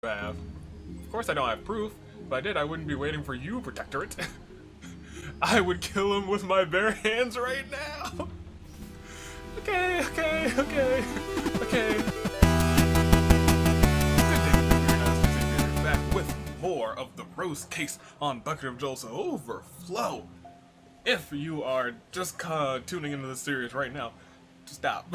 have. Of course I don't have proof. If I did, I wouldn't be waiting for you, Protectorate. I would kill him with my bare hands right now. Okay. Back with more of the Roze case on Bucket of Jolts Overflow. If you are just tuning into the series right now, stop.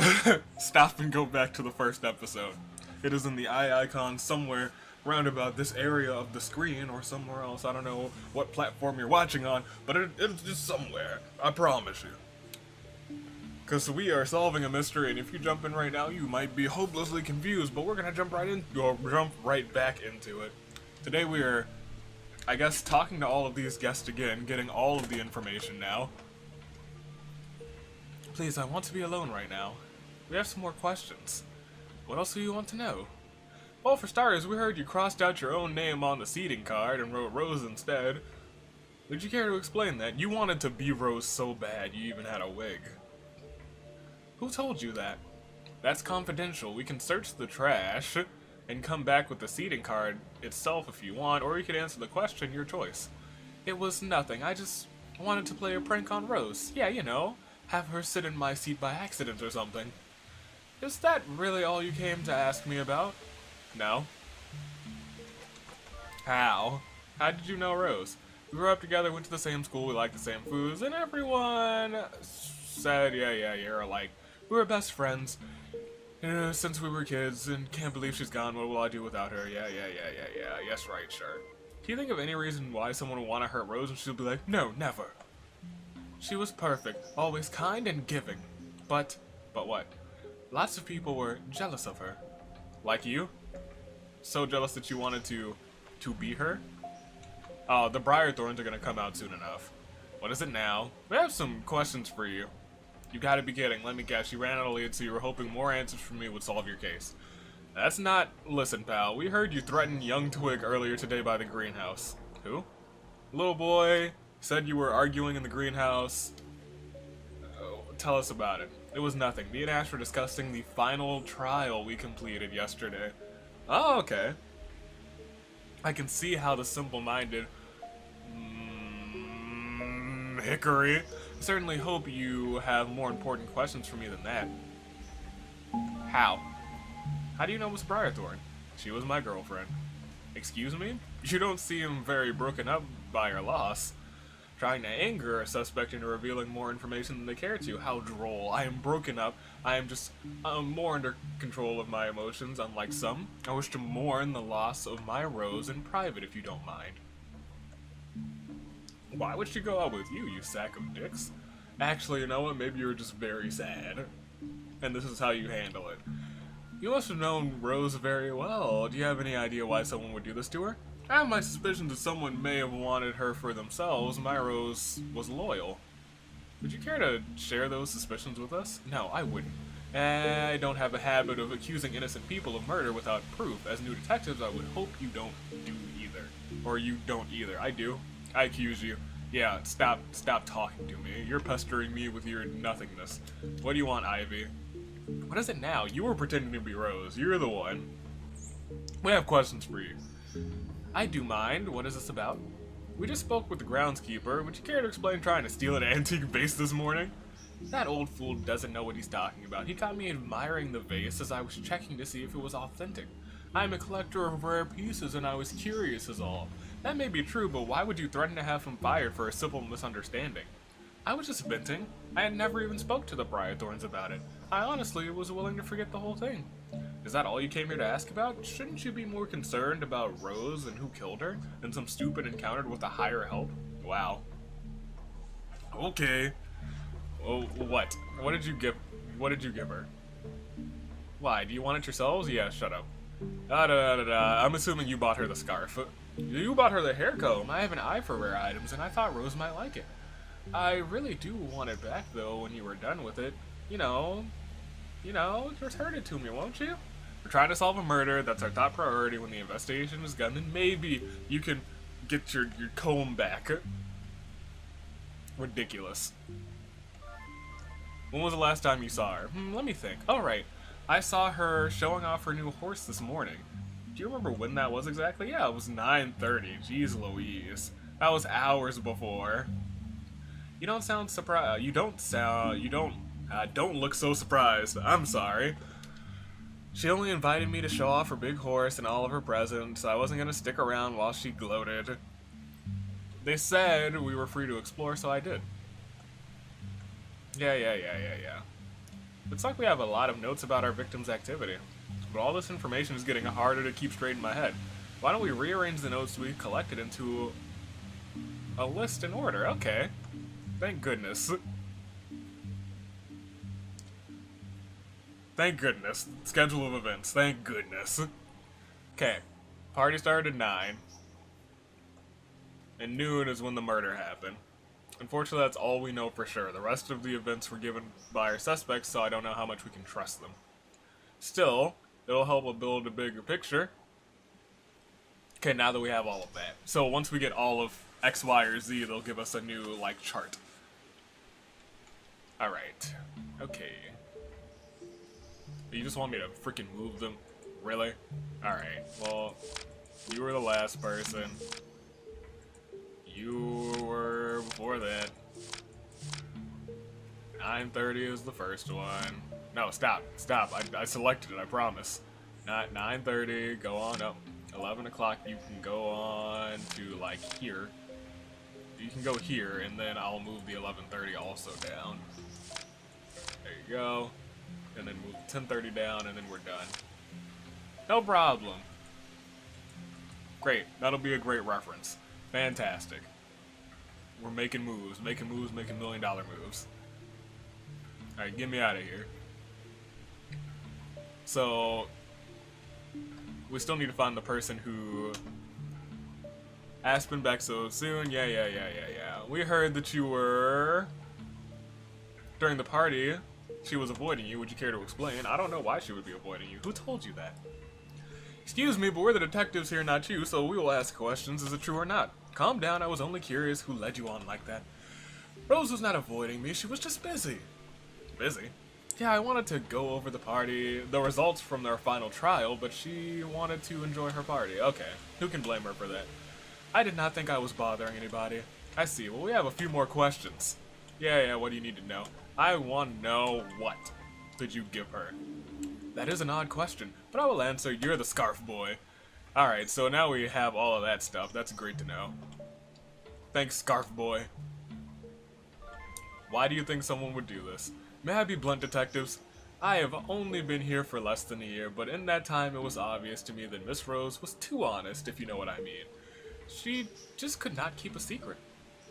Stop and go back to the first episode. It is in the eye icon somewhere round about this area of the screen or somewhere else. I don't know what platform you're watching on, but it's just somewhere. I promise you. Because we are solving a mystery, and if you jump in right now, you might be hopelessly confused, but we're going to jump right back into it. Today we are, I guess, talking to all of these guests again, getting all of the information now. Please, I want to be alone right now. We have some more questions. What else do you want to know? Well, for starters, we heard you crossed out your own name on the seating card and wrote Roze instead. Would you care to explain that? You wanted to be Roze so bad, you even had a wig. Who told you that? That's confidential. We can search the trash and come back with the seating card itself if you want, or you could answer the question, your choice. It was nothing. I just wanted to play a prank on Roze. Yeah, you know, have her sit in my seat by accident or something. Is that really all you came to ask me about? No. How? How did you know Roze? We grew up together, went to the same school, we liked the same foods, and everyone said, yeah, you're alike. We were best friends since we were kids, and can't believe she's gone. What will I do without her? Yeah. Yes, right, sure. Can you think of any reason why someone would want to hurt Roze and she'll be like, no, never? She was perfect, always kind and giving. But what? Lots of people were jealous of her. Like you? So jealous that you wanted to be her? Oh, the Briarthorns are gonna come out soon enough. What is it now? We have some questions for you. You gotta be kidding. Let me guess. You ran out of leads, so you were hoping more answers from me would solve your case. That's not... Listen, pal. We heard you threaten young Twig earlier today by the greenhouse. Who? Little boy said you were arguing in the greenhouse. Oh, tell us about it. It was nothing. Me and Ash were discussing the final trial we completed yesterday. Oh, okay. I can see how the simple-minded... Hickory. I certainly hope you have more important questions for me than that. How? How do you know Miss Briarthorne? She was my girlfriend. Excuse me? You don't seem very broken up by her loss. Trying to anger a suspect into revealing more information than they care to. How droll. I am broken up. I am just more under control of my emotions, unlike some. I wish to mourn the loss of my Roze in private, if you don't mind. Why would she go out with you, you sack of dicks? Actually, you know what? Maybe you're just very sad. And this is how you handle it. You must have known Roze very well. Do you have any idea why someone would do this to her? I have my suspicions that someone may have wanted her for themselves. My Roze was loyal. Would you care to share those suspicions with us? No, I wouldn't. I don't have a habit of accusing innocent people of murder without proof. As new detectives, I would hope you don't do either. Or you don't either. I do. I accuse you. Yeah, stop talking to me. You're pestering me with your nothingness. What do you want, Ivy? What is it now? You were pretending to be Roze. You're the one. We have questions for you. I do mind. What is this about? We just spoke with the groundskeeper. Would you care to explain trying to steal an antique vase this morning? That old fool doesn't know what he's talking about. He caught me admiring the vase as I was checking to see if it was authentic. I'm a collector of rare pieces and I was curious is all. That may be true, but why would you threaten to have him fired for a simple misunderstanding? I was just venting. I had never even spoke to the Briarthorns about it. I honestly was willing to forget the whole thing. Is that all you came here to ask about? Shouldn't you be more concerned about Roze and who killed her than some stupid encounter with a higher help? Wow. Okay. Oh, what? What did you give her? Why? Do you want it yourselves? Yeah, shut up. I'm assuming you bought her the scarf. You bought her the hair comb. I have an eye for rare items, and I thought Roze might like it. I really do want it back, though, when you were done with it. You know, return it to me, won't you? We're trying to solve a murder. That's our top priority. When the investigation is done, then maybe you can get your comb back. Ridiculous. When was the last time you saw her? Let me think. Oh, right. I saw her showing off her new horse this morning. Do you remember when that was exactly? Yeah, it was 9:30. Jeez Louise. That was hours before. You don't sound surprised. Don't look so surprised. I'm sorry. She only invited me to show off her big horse and all of her presents. I wasn't gonna stick around while she gloated. They said we were free to explore, so I did. Yeah. Looks like we have a lot of notes about our victim's activity. But all this information is getting harder to keep straight in my head. Why don't we rearrange the notes we collected into a list in order? Okay. Thank goodness. Thank goodness. Schedule of events. Thank goodness. Okay. Party started at 9. And noon is when the murder happened. Unfortunately, that's all we know for sure. The rest of the events were given by our suspects, so I don't know how much we can trust them. Still, it'll help build a bigger picture. Okay, now that we have all of that. So once we get all of X, Y, or Z, they'll give us a new, like, chart. Alright. Okay. You just want me to freaking move them? Really? Alright, well, you were the last person. You were before that. 9:30 is the first one. No, stop. I selected it, I promise. Not 9:30, go on up. 11 o'clock, you can go on to, like, here. You can go here, and then I'll move the 11:30 also down. There you go. And then move 10:30 down, and then we're done. No problem. Great. That'll be a great reference. Fantastic. We're making moves, making $1 million moves. Alright, get me out of here. So, we still need to find the person who has been back so soon. Yeah. We heard that you were... During the party, she was avoiding you. Would you care to explain? I don't know why she would be avoiding you. Who told you that? Excuse me, but we're the detectives here, not you, so we will ask questions. Is it true or not? Calm down, I was only curious who led you on like that. Roze was not avoiding me, she was just busy. Busy? Yeah, I wanted to go over the results from their final trial, but she wanted to enjoy her party. Okay, who can blame her for that? I did not think I was bothering anybody. I see, well we have a few more questions. Yeah, what do you need to know? I want to know what did you give her? That is an odd question, but I will answer. You're the scarf boy. Alright, so now we have all of that stuff. That's great to know. Thanks, scarf boy. Why do you think someone would do this? May I be blunt, detectives? I have only been here for less than a year, but in that time it was obvious to me that Miss Roze was too honest, if you know what I mean. She just could not keep a secret.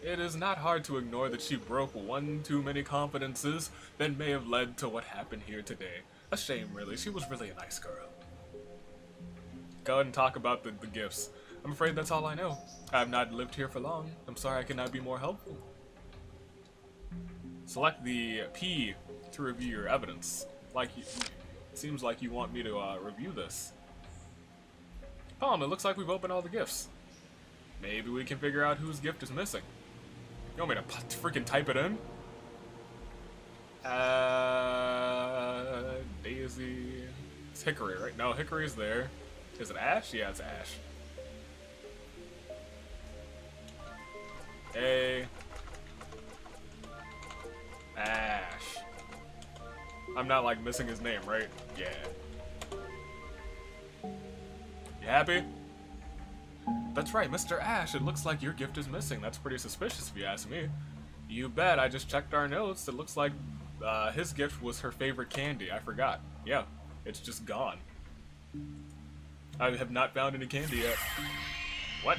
It is not hard to ignore that she broke one too many confidences that may have led to what happened here today. A shame, really. She was really a nice girl. Go ahead and talk about the gifts. I'm afraid that's all I know. I have not lived here for long. I'm sorry I cannot be more helpful. Select the P to review your evidence. It seems like you want me to review this. Palm, it looks like we've opened all the gifts. Maybe we can figure out whose gift is missing. You want me to freaking type it in? Daisy. It's Hickory, right? No, Hickory's there. Is it Ash? Yeah, it's Ash. A. Ash. I'm not, like, missing his name, right? Yeah. You happy? That's right, Mr. Ash. It looks like your gift is missing. That's pretty suspicious if you ask me. You bet. I just checked our notes. It looks like his gift was her favorite candy. I forgot. Yeah, it's just gone. I have not found any candy yet. What?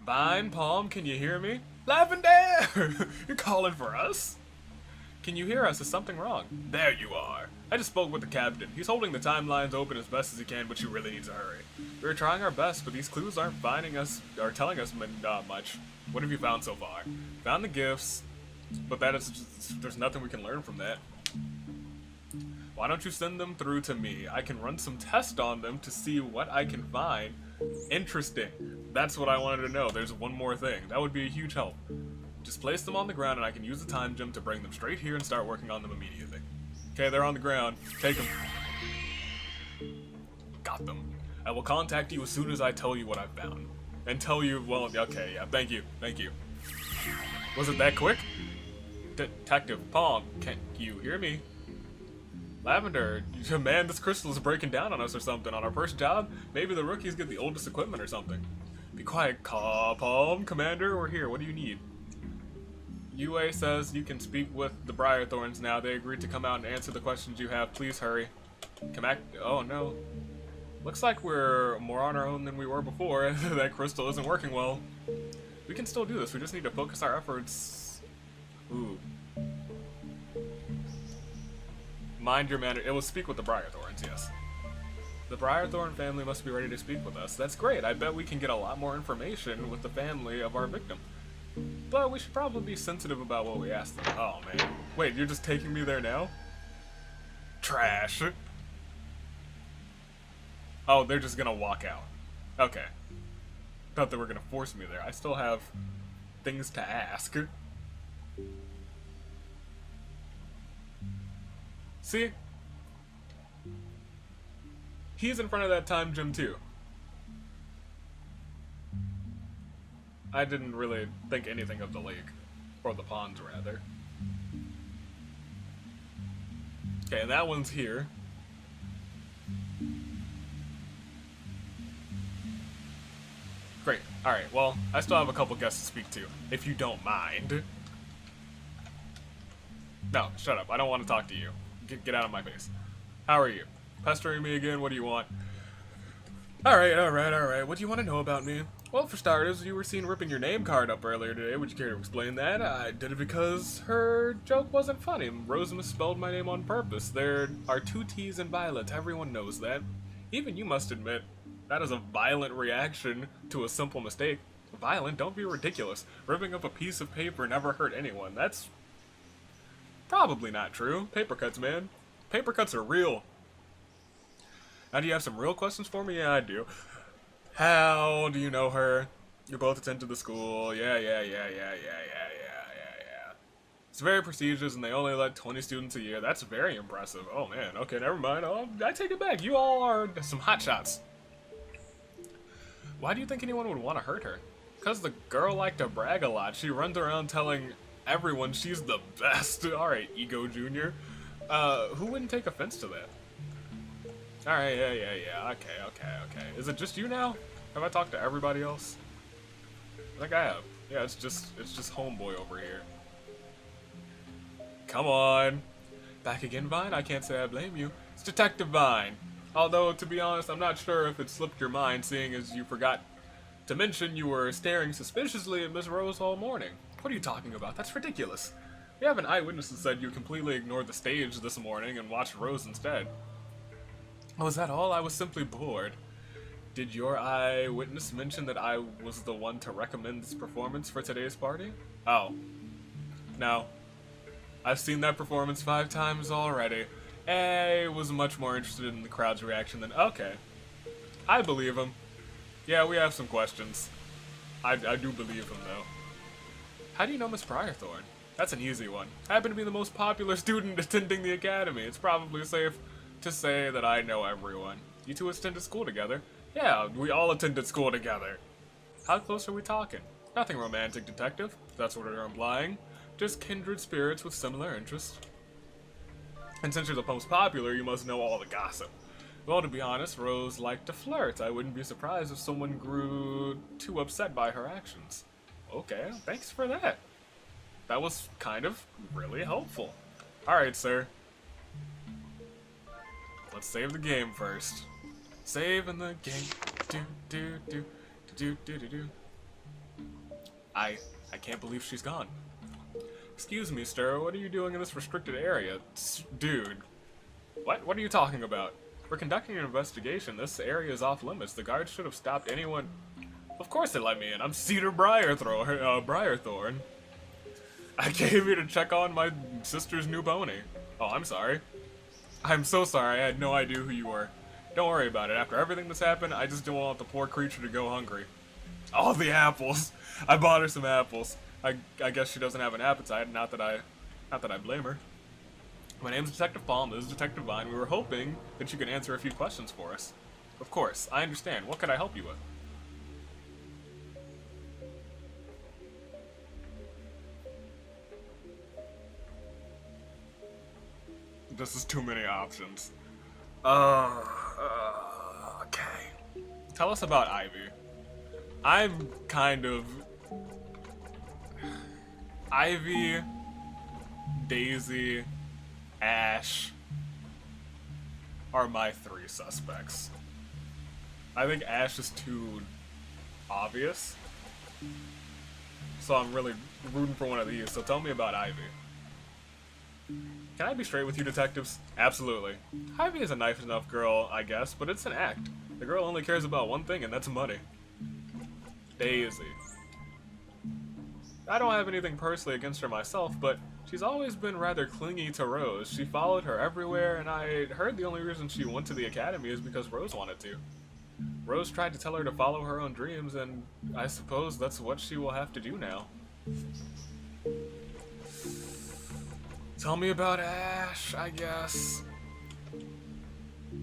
Vine, Palm, can you hear me? Lavender! You're calling for us? Can you hear us? Is something wrong? There you are. I just spoke with the captain. He's holding the timelines open as best as he can, but you really need to hurry. We're trying our best, but these clues aren't finding us or telling us much. What have you found so far? Found the gifts, but that is just, there's nothing we can learn from that. Why don't you send them through to me? I can run some tests on them to see what I can find. Interesting. That's what I wanted to know. There's one more thing. That would be a huge help. Just place them on the ground and I can use the time gem to bring them straight here and start working on them immediately. Okay, they're on the ground. Take them. Got them. I will contact you as soon as I tell you what I've found. And tell you, well, okay, yeah, thank you. Was it that quick? Detective Palm, can you hear me? Lavender, man, this crystal is breaking down on us or something. On our first job, maybe the rookies get the oldest equipment or something. Be quiet, Palm, Commander, we're here. What do you need? UA says you can speak with the Briarthorns now. They agreed to come out and answer the questions you have. Please hurry. Come back. Oh no. Looks like we're more on our own than we were before. That crystal isn't working well. We can still do this. We just need to focus our efforts. Ooh. Mind your manner. It will speak with the Briarthorns, yes. The Briarthorne family must be ready to speak with us. That's great. I bet we can get a lot more information with the family of our victim. But we should probably be sensitive about what we ask them. Oh, man. Wait, you're just taking me there now? Trash. Oh, they're just gonna walk out. Okay. Thought they were gonna force me there. I still have things to ask. See? He's in front of that time gym too. I didn't really think anything of the lake. Or the ponds, rather. Okay, and that one's here. Great. Alright, well, I still have a couple guests to speak to, if you don't mind. No, shut up. I don't want to talk to you. Get out of my face. How are you? Pestering me again? What do you want? Alright. What do you want to know about me? Well, for starters, you were seen ripping your name card up earlier today. Would you care to explain that? I did it because her joke wasn't funny. Roze misspelled my name on purpose. There are 2 T's in Violet. Everyone knows that. Even you must admit, that is a violent reaction to a simple mistake. Violent? Don't be ridiculous. Ripping up a piece of paper never hurt anyone. That's probably not true. Paper cuts, man. Paper cuts are real. Now, do you have some real questions for me? Yeah, I do. How do you know her? You both attended the school. Yeah. It's very prestigious, and they only let 20 students a year. That's very impressive. Oh, man. Okay, never mind. Oh, I take it back. You all are some hotshots. Why do you think anyone would want to hurt her? Because the girl liked to brag a lot. She runs around telling everyone she's the best. Alright, Ego Jr. Who wouldn't take offense to that? Alright, yeah. Okay. Is it just you now? Have I talked to everybody else? I think I have. Yeah, it's just homeboy over here. Come on. Back again, Vine? I can't say I blame you. It's Detective Vine. Although, to be honest, I'm not sure if it slipped your mind, seeing as you forgot to mention you were staring suspiciously at Miss Roze all morning. What are you talking about? That's ridiculous. We have an eyewitness that said you completely ignored the stage this morning and watched Roze instead. Oh, is that all? I was simply bored. Did your eyewitness mention that I was the one to recommend this performance for today's party? Oh. No. I've seen that performance 5 times already. I was much more interested in the crowd's reaction than... Okay. I believe him. Yeah, we have some questions. I do believe him, though. How do you know Miss Briarthorne? That's an easy one. I happen to be the most popular student attending the academy. It's probably safe to say that I know everyone. You two attended school together? Yeah, we all attended school together. How close are we talking? Nothing romantic, detective. That's what you're implying. Just kindred spirits with similar interests. And since you're the most popular, you must know all the gossip. Well, to be honest, Roze liked to flirt. I wouldn't be surprised if someone grew too upset by her actions. Okay, thanks for that. That was kind of really helpful. Alright, sir. Let's save the game first. Save in the game. Do. I can't believe she's gone. Excuse me, sir, what are you doing in this restricted area? Dude. What are you talking about? We're conducting an investigation. This area is off limits. The guards should have stopped anyone. Of course they let me in. I'm Cedar Briarthorne. I came here to check on my sister's new pony. Oh, I'm sorry. I'm so sorry. I had no idea who you were. Don't worry about it. After everything that's happened, I just don't want the poor creature to go hungry. All the apples. I bought her some apples. I guess she doesn't have an appetite. Not that I blame her. My name's Detective Palm. This is Detective Vine. We were hoping that you could answer a few questions for us. Of course, I understand. What could I help you with? This is too many options. Okay. Tell us about Ivy. I'm kind of... Ivy, Daisy, Ash are my three suspects. I think Ash is too obvious. So I'm really rooting for one of these, so tell me about Ivy. Can I be straight with you, detectives? Absolutely. Ivy is a nice enough girl, I guess, but it's an act. The girl only cares about one thing, and that's money. Daisy. I don't have anything personally against her myself, but she's always been rather clingy to Roze. She followed her everywhere, and I heard the only reason she went to the academy is because Roze wanted to. Roze tried to tell her to follow her own dreams, and I suppose that's what she will have to do now. Tell me about Ash, I guess.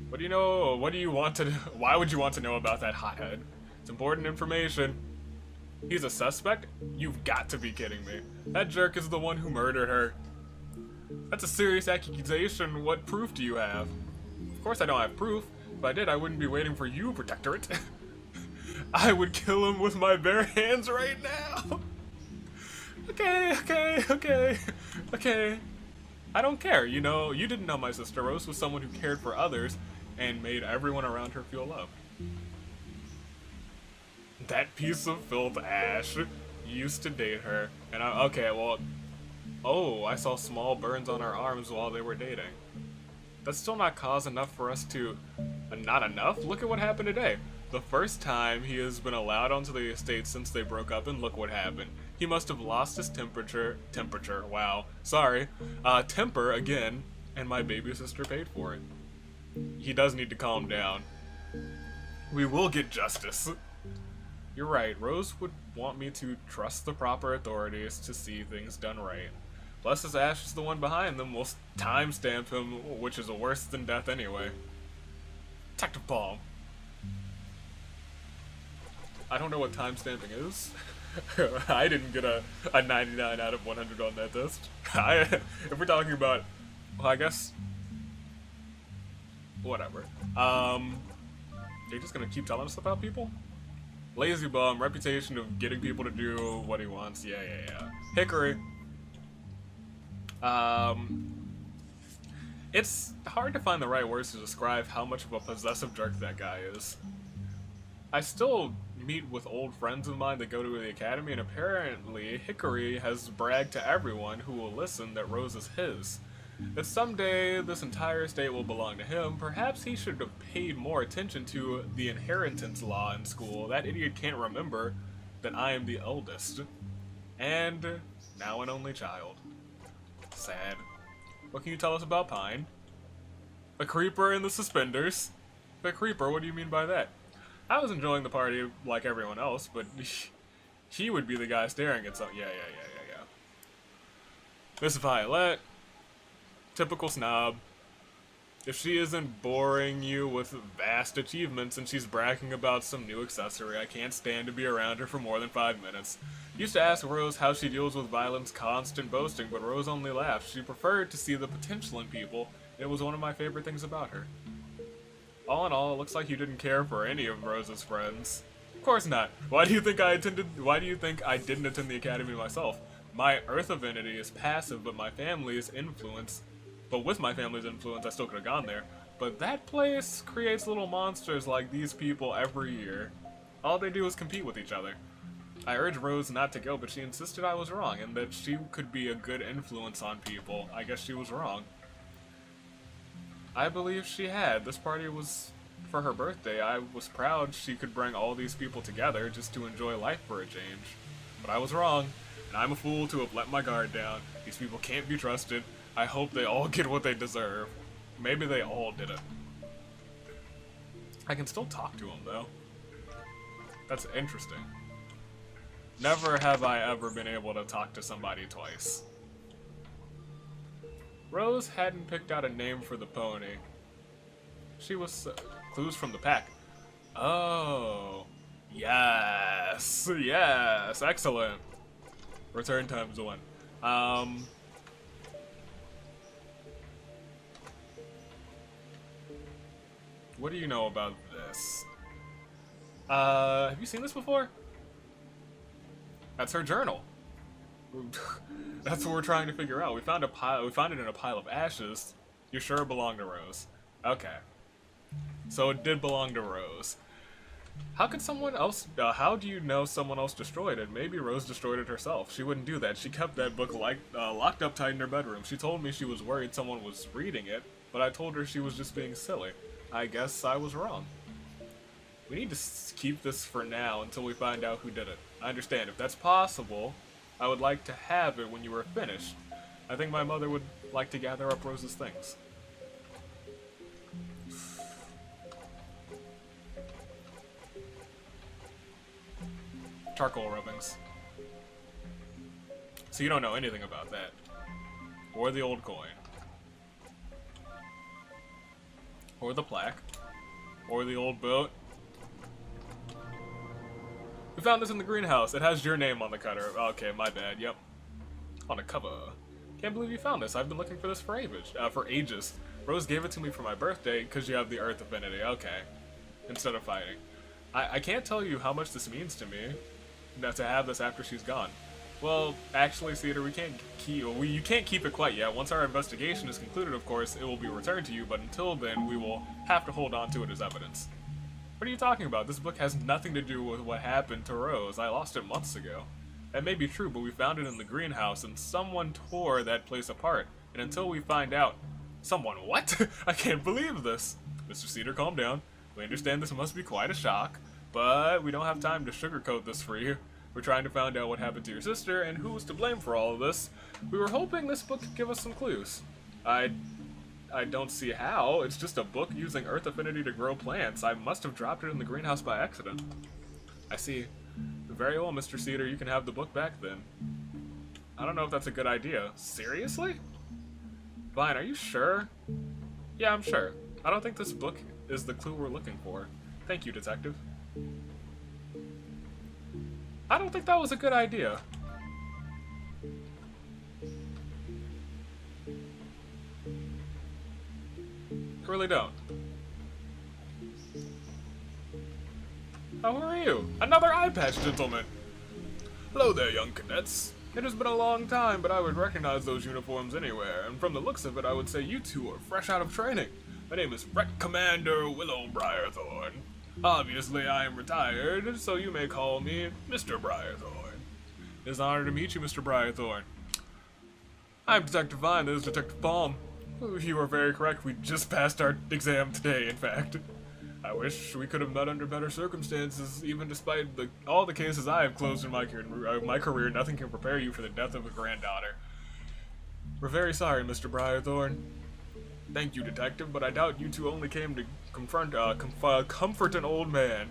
What do you know? What do you want to? Why would you want to know about that hothead? It's important information. He's a suspect? You've got to be kidding me. That jerk is the one who murdered her. That's a serious accusation. What proof do you have? Of course I don't have proof. If I did, I wouldn't be waiting for you, Protectorate. I would kill him with my bare hands right now. Okay. I don't care, you know, you didn't know my sister Roze was someone who cared for others and made everyone around her feel loved. That piece of filth, Ash, used to date her, and I saw small burns on her arms while they were dating. That's still not cause enough for us to... not enough? Look at what happened today. The first time he has been allowed onto the estate since they broke up, and look what happened. He must have lost his temper again, and my baby sister paid for it. He does need to calm down. We will get justice. You're right, Roze would want me to trust the proper authorities to see things done right. Plus, as Ash is the one behind them, we'll timestamp him, which is worse than death anyway. Detective Palm. I don't know what timestamping is. I didn't get a 99 out of 100 on that test. If we're talking about, well, I guess, whatever. They're just gonna keep telling us about people? Lazy bum, reputation of getting people to do what he wants. Yeah. Hickory. It's hard to find the right words to describe how much of a possessive jerk that guy is. I still meet with old friends of mine that go to the academy, and apparently Hickory has bragged to everyone who will listen that Roze is his. That someday this entire estate will belong to him. Perhaps he should have paid more attention to the inheritance law in school. That idiot can't remember that I am the eldest. And now an only child. Sad. What can you tell us about Pine? A creeper in the suspenders? A creeper? What do you mean by that? I was enjoying the party like everyone else, but he would be the guy staring at something. Yeah. Miss Violet. Typical snob. If she isn't boring you with vast achievements and she's bragging about some new accessory, I can't stand to be around her for more than 5 minutes. Used to ask Roze how she deals with Violet's constant boasting, but Roze only laughed. She preferred to see the potential in people. It was one of my favorite things about her. All in all, it looks like you didn't care for any of Rose's friends. Of course not. Why do you think I didn't attend the academy myself? My Earth affinity is passive, but with my family's influence, I still could have gone there. But that place creates little monsters like these people every year. All they do is compete with each other. I urged Roze not to go, but she insisted I was wrong, and that she could be a good influence on people. I guess she was wrong. I believe she had. This party was for her birthday. I was proud she could bring all these people together just to enjoy life for a change. But I was wrong, and I'm a fool to have let my guard down. These people can't be trusted. I hope they all get what they deserve. Maybe they all didn't. I can still talk to them, though. That's interesting. Never have I ever been able to talk to somebody twice. Roze hadn't picked out a name for the pony. She was... clues from the pack. Oh. Yes. Yes. Excellent. Return times 1. What do you know about this? Have you seen this before? That's her journal. That's what we're trying to figure out. We found it in a pile of ashes. You sure it belonged to Roze? Okay. So it did belong to Roze. How could someone else, how do you know someone else destroyed it? Maybe Roze destroyed it herself. She wouldn't do that. She kept that book locked up tight in her bedroom. She told me she was worried someone was reading it, but I told her she was just being silly. I guess I was wrong. We need to keep this for now until we find out who did it. I understand. If that's possible, I would like to have it when you were finished. I think my mother would like to gather up Rose's things. Charcoal rubbings. So you don't know anything about that. Or the old coin. Or the plaque. Or the old boat. We found this in the greenhouse. It has your name on the cutter. Okay, my bad. Yep. On a cover. Can't believe you found this. I've been looking for this for ages. Roze gave it to me for my birthday because you have the Earth Affinity. Okay. Instead of fighting. I can't tell you how much this means to me. To have this after she's gone. Well, actually, Cedar, you can't keep it quite yet. Once our investigation is concluded, of course, it will be returned to you, but until then, we will have to hold on to it as evidence. What are you talking about? This book has nothing to do with what happened to Roze. I lost it months ago. That may be true, but we found it in the greenhouse, and someone tore that place apart. And until we find out... Someone what? I can't believe this. Mr. Cedar, calm down. We understand this must be quite a shock, but we don't have time to sugarcoat this for you. We're trying to find out what happened to your sister and who was to blame for all of this. We were hoping this book could give us some clues. I don't see how. It's just a book using Earth Affinity to grow plants. I must have dropped it in the greenhouse by accident. I see. Very well, Mr. Cedar, you can have the book back then. I don't know if that's a good idea. Seriously? Fine, are you sure? Yeah, I'm sure. I don't think this book is the clue we're looking for. Thank you, Detective. I don't think that was a good idea. I really don't. How are you? Another eye patch, gentleman! Hello there, young cadets. It has been a long time, but I would recognize those uniforms anywhere, and from the looks of it, I would say you two are fresh out of training. My name is Ret Commander Willow Briarthorne. Obviously, I am retired, so you may call me Mr. Briarthorne. It is an honor to meet you, Mr. Briarthorne. I'm Detective Vine, this is Detective Palm. You are very correct, we just passed our exam today, in fact. I wish we could have met under better circumstances, even despite all the cases I have closed in my career, nothing can prepare you for the death of a granddaughter. We're very sorry, Mr. Briarthorne. Thank you, Detective, but I doubt you two only came to comfort an old man.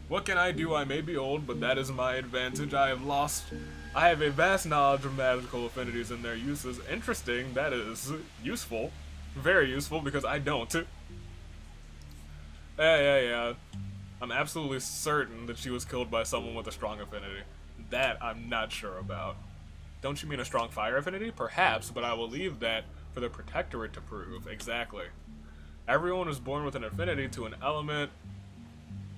What can I do? I may be old, but that is my advantage. I have a vast knowledge of magical affinities and their uses. Interesting, that is useful. Very useful, because I don't. Yeah. I'm absolutely certain that she was killed by someone with a strong affinity. That I'm not sure about. Don't you mean a strong fire affinity? Perhaps, but I will leave that for the Protectorate to prove. Exactly. Everyone is born with an affinity to an element,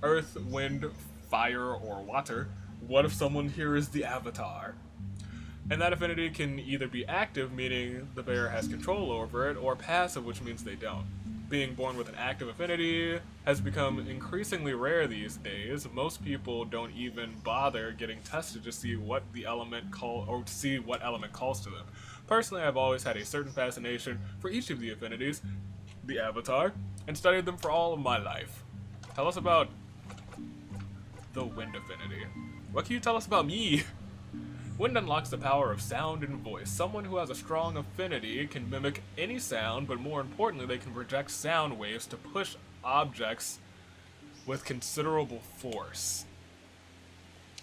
earth, wind, fire, or water. What if someone here is the Avatar? And that affinity can either be active, meaning the bearer has control over it, or passive, which means they don't. Being born with an active affinity has become increasingly rare these days. Most people don't even bother getting tested to see what the element calls to them. Personally, I've always had a certain fascination for each of the affinities, the Avatar, and studied them for all of my life. Tell us about the wind affinity. What can you tell us about me? Wind unlocks the power of sound and voice. Someone who has a strong affinity can mimic any sound, but more importantly, they can project sound waves to push objects with considerable force.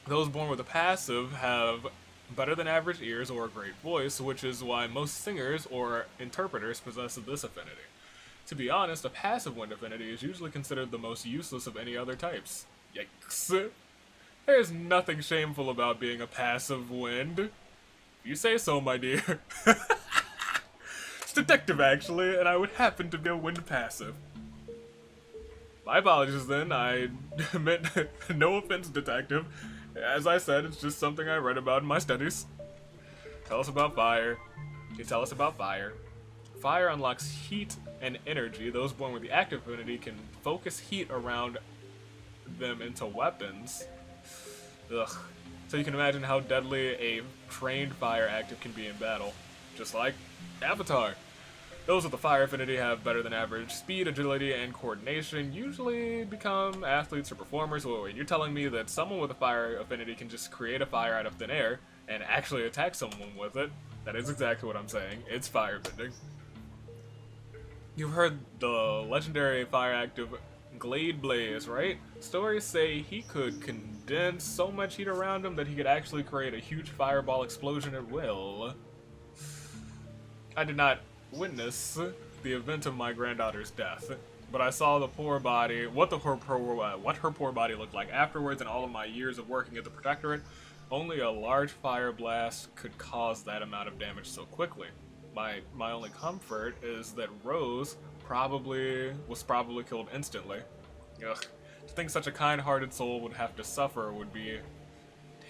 Those born with a passive have better than average ears or a great voice, which is why most singers or interpreters possess this affinity. To be honest, a passive wind affinity is usually considered the most useless of any other types. Yikes. There's nothing shameful about being a passive wind. You say so, my dear. It's detective, actually, and I would happen to be a wind passive. My apologies, then. I meant no offense, detective. As I said, it's just something I read about in my studies. Tell us about fire. You tell us about fire. Fire unlocks heat and energy. Those born with the active affinity can focus heat around them into weapons. Ugh. So you can imagine how deadly a trained fire active can be in battle. Just like Avatar. Those with the fire affinity have better than average speed, agility, and coordination, usually become athletes or performers. Wait, you're telling me that someone with a fire affinity can just create a fire out of thin air and actually attack someone with it? That is exactly what I'm saying. It's firebending. You've heard the legendary fire active Glade Blaze, right? Stories say he could condense so much heat around him that he could actually create a huge fireball explosion at will. I did not witness the event of my granddaughter's death, but I saw the poor body, what her poor body looked like afterwards. In all of my years of working at the Protectorate, only a large fire blast could cause that amount of damage so quickly. My only comfort is that Roze was probably killed instantly. Ugh. To think such a kind-hearted soul would have to suffer would be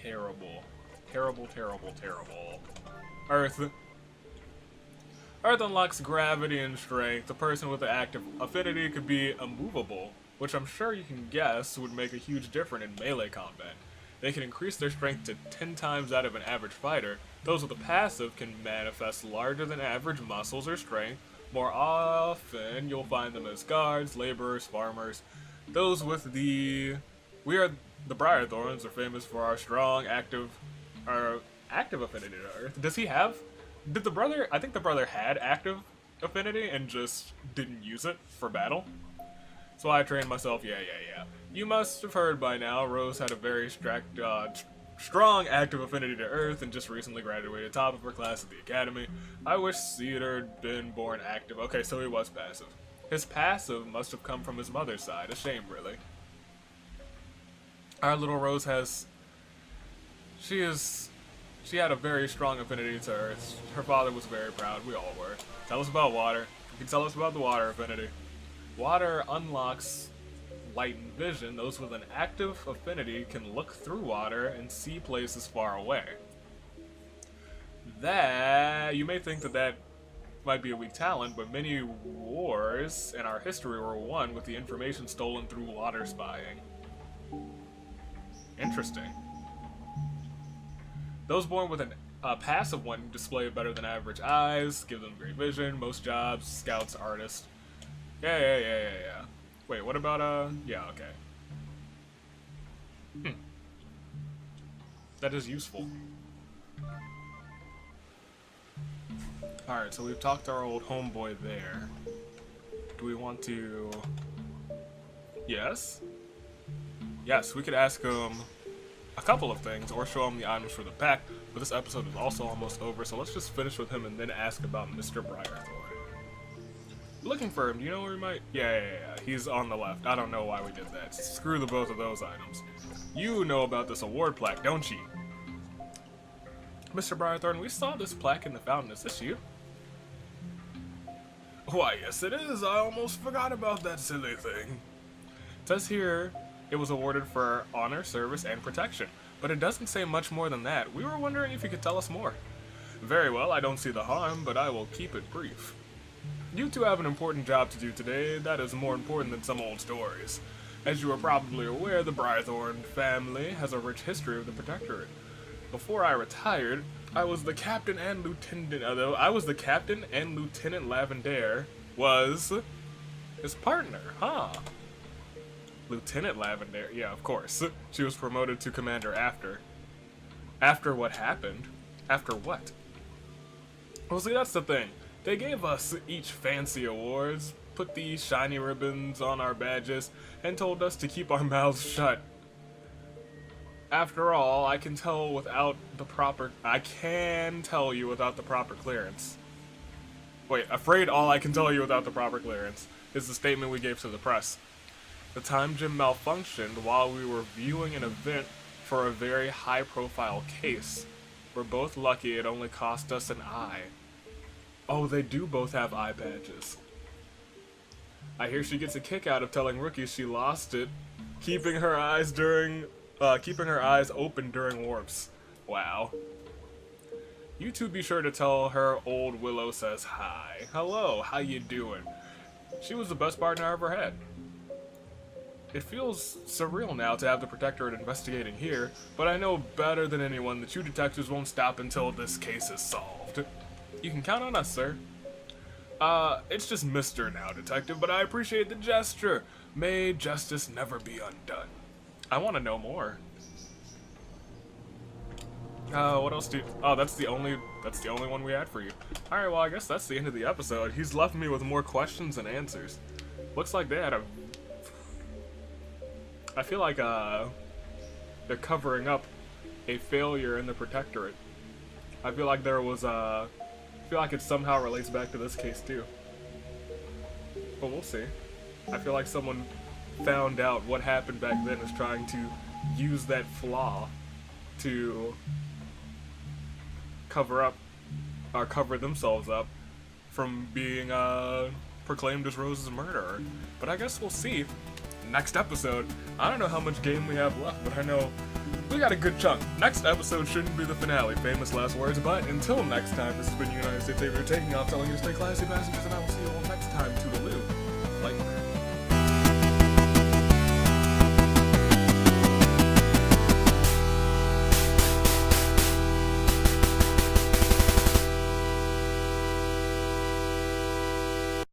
terrible. Terrible, terrible, terrible. Earth. Earth unlocks gravity and strength. A person with an active affinity could be immovable, which I'm sure you can guess would make a huge difference in melee combat. They can increase their strength to 10 times that of an average fighter. Those with a passive can manifest larger than average muscles or strength. More often, you'll find them as guards, laborers, farmers. Those with the... We are the Briarthorns are famous for our strong, active affinity to Earth. Does he have... Did the brother... I think the brother had active affinity and just didn't use it for battle. So I trained myself, yeah. You must have heard by now, Roze had a very strong active affinity to Earth and just recently graduated top of her class at the Academy. I wish Cedar had been born active. Okay, so he was passive. His passive must have come from his mother's side. A shame, really. Our little Roze has... She had a very strong affinity to Earth. Her father was very proud. We all were. Tell us about water. You can tell us about the water affinity. Water unlocks light and vision. Those with an active affinity can look through water and see places far away. You may think that might be a weak talent, but many wars in our history were won with the information stolen through water spying. Interesting. Those born with a passive one display better than average eyes, give them great vision, most jobs, scouts, artists. Yeah. Wait, what about, yeah, okay. That is useful. Alright, so we've talked to our old homeboy there. Do we want to... Yes? Yes, we could ask him a couple of things, or show him the items for the pack, but this episode is also almost over, so let's just finish with him and then ask about Mr. Briarthorne. Looking for him, do you know where he might... Yeah, he's on the left. I don't know why we did that. Screw the both of those items. You know about this award plaque, don't you? Mr. Briarthorne, we saw this plaque in the fountain. Is this you? Why, yes it is. I almost forgot about that silly thing. It says here it was awarded for honor, service, and protection, but it doesn't say much more than that. We were wondering if you could tell us more. Very well, I don't see the harm, but I will keep it brief. You two have an important job to do today that is more important than some old stories. As you are probably aware, the Briarthorne family has a rich history of the Protectorate. Before I retired, I was the captain and lieutenant, Lieutenant Lavender was his partner, huh? Lieutenant Lavender, yeah, of course. She was promoted to commander after. After what happened? After what? Well, see, that's the thing. They gave us each fancy awards, put these shiny ribbons on our badges, and told us to keep our mouths shut. After all, I can tell you without the proper clearance. Wait, afraid all I can tell you without the proper clearance is the statement we gave to the press. The time gem malfunctioned while we were viewing an event for a very high-profile case. We're both lucky it only cost us an eye. Oh, they do both have eye badges. I hear she gets a kick out of telling rookies she lost it, keeping her eyes open during warps. Wow. You two be sure to tell her old Willow says hi. Hello, how you doing? She was the best partner I ever had. It feels surreal now to have the Protectorate investigating here, but I know better than anyone that you detectives won't stop until this case is solved. You can count on us, sir. It's just Mr. now, Detective, but I appreciate the gesture. May justice never be undone. I want to know more. What else do you... Oh, that's the only one we had for you. Alright, well, I guess that's the end of the episode. He's left me with more questions than answers. Looks like they had a... I feel like, they're covering up a failure in the Protectorate. I feel like there was, I feel like it somehow relates back to this case, too. But we'll see. I feel like someone found out what happened back then is trying to use that flaw to cover themselves up from being, proclaimed as Rose's murderer. But I guess we'll see. Next episode. I don't know how much game we have left, but I know we got a good chunk. Next episode shouldn't be the finale, famous last words, but until next time, this has been United States Savior taking off, telling you to stay classy, passengers, and I will see you all next time.